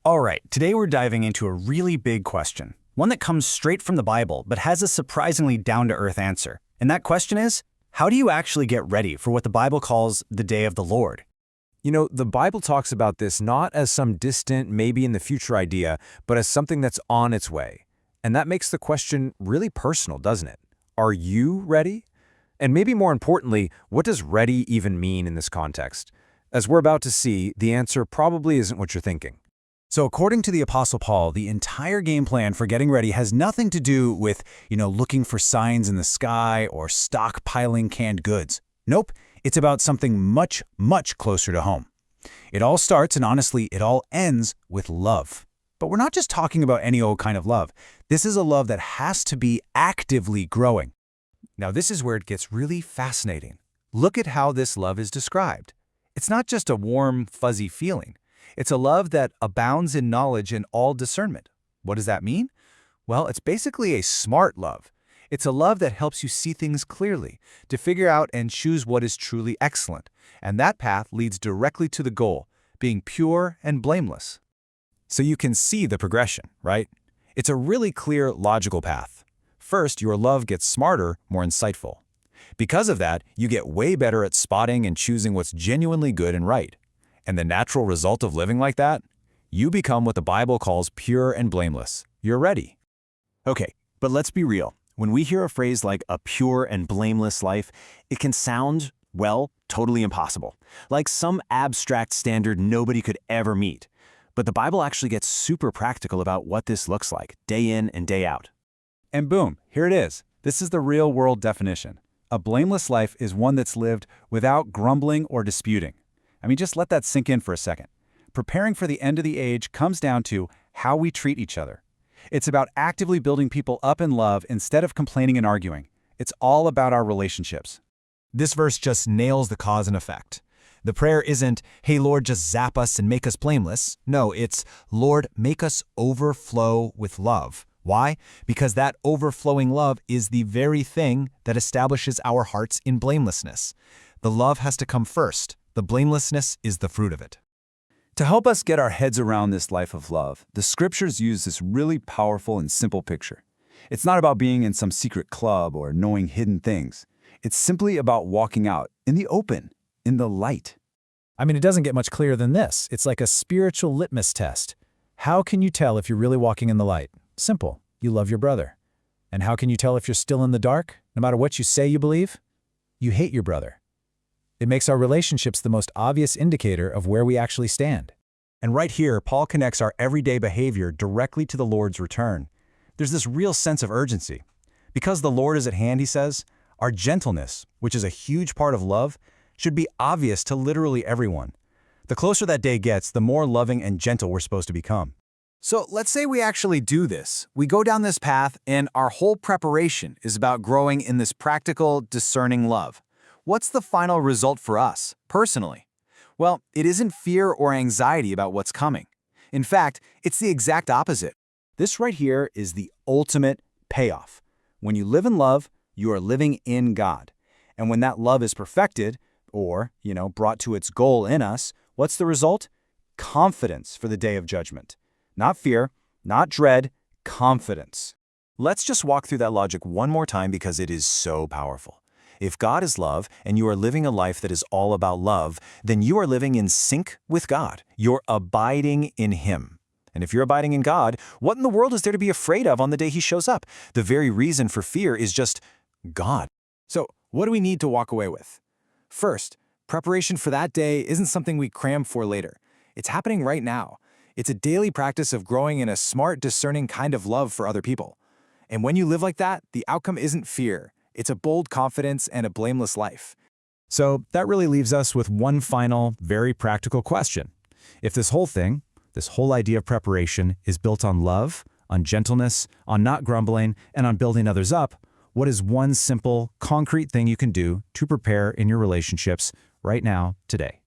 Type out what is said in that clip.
All right, today we're diving into a really big question, one that comes straight from the Bible but has a surprisingly down-to-earth answer. And that question is, how do you actually get ready for what the Bible calls the day of the Lord? The Bible talks about this not as some distant, maybe in the future idea, but as something that's on its way. And that makes the question really personal, doesn't it? Are you ready? And maybe more importantly, what does ready even mean in this context? As we're about to see, the answer probably isn't what you're thinking. So according to the Apostle Paul, the entire game plan for getting ready has nothing to do with, looking for signs in the sky or stockpiling canned goods. Nope, it's about something much, much closer to home. It all starts, and honestly, it all ends with love. But we're not just talking about any old kind of love. This is a love that has to be actively growing. Now, this is where it gets really fascinating. Look at how this love is described. It's not just a warm, fuzzy feeling. It's a love that abounds in knowledge and all discernment. What does that mean? Well, it's basically a smart love. It's a love that helps you see things clearly, to figure out and choose what is truly excellent. And that path leads directly to the goal, being pure and blameless. So you can see the progression, right? It's a really clear, logical path. First, your love gets smarter, more insightful. Because of that, you get way better at spotting and choosing what's genuinely good and right. And the natural result of living like that? You become what the Bible calls pure and blameless. You're ready. Okay, but let's be real. When we hear a phrase like a pure and blameless life, it can sound, well, totally impossible. Like some abstract standard nobody could ever meet. But the Bible actually gets super practical about what this looks like, day in and day out. And boom, here it is. This is the real-world definition. A blameless life is one that's lived without grumbling or disputing. Just let that sink in for a second. Preparing for the end of the age comes down to how we treat each other. It's about actively building people up in love instead of complaining and arguing. It's all about our relationships. This verse just nails the cause and effect. The prayer isn't, hey, Lord, just zap us and make us blameless. No, it's, Lord, make us overflow with love. Why? Because that overflowing love is the very thing that establishes our hearts in blamelessness. The love has to come first. The blamelessness is the fruit of it. To help us get our heads around this life of love, the scriptures use this really powerful and simple picture. It's not about being in some secret club or knowing hidden things. It's simply about walking out in the open, in the light. It doesn't get much clearer than this. It's like a spiritual litmus test. How can you tell if you're really walking in the light? Simple. You love your brother. And how can you tell if you're still in the dark? No matter what you say you believe, you hate your brother. It makes our relationships the most obvious indicator of where we actually stand. And right here, Paul connects our everyday behavior directly to the Lord's return. There's this real sense of urgency. Because the Lord is at hand, he says, our gentleness, which is a huge part of love, should be obvious to literally everyone. The closer that day gets, the more loving and gentle we're supposed to become. So let's say we actually do this. We go down this path, and our whole preparation is about growing in this practical, discerning love. What's the final result for us, personally? Well, it isn't fear or anxiety about what's coming. In fact, it's the exact opposite. This right here is the ultimate payoff. When you live in love, you are living in God. And when that love is perfected, or, brought to its goal in us, what's the result? Confidence for the day of judgment. Not fear, not dread, confidence. Let's just walk through that logic one more time because it is so powerful. If God is love and you are living a life that is all about love, then you are living in sync with God. You're abiding in Him. And if you're abiding in God, what in the world is there to be afraid of on the day He shows up? The very reason for fear is just God. So what do we need to walk away with? First, preparation for that day isn't something we cram for later. It's happening right now. It's a daily practice of growing in a smart, discerning kind of love for other people. And when you live like that, the outcome isn't fear. It's a bold confidence and a blameless life. So that really leaves us with one final, very practical question. If this whole idea of preparation is built on love, on gentleness, on not grumbling, and on building others up, what is one simple, concrete thing you can do to prepare in your relationships right now, today?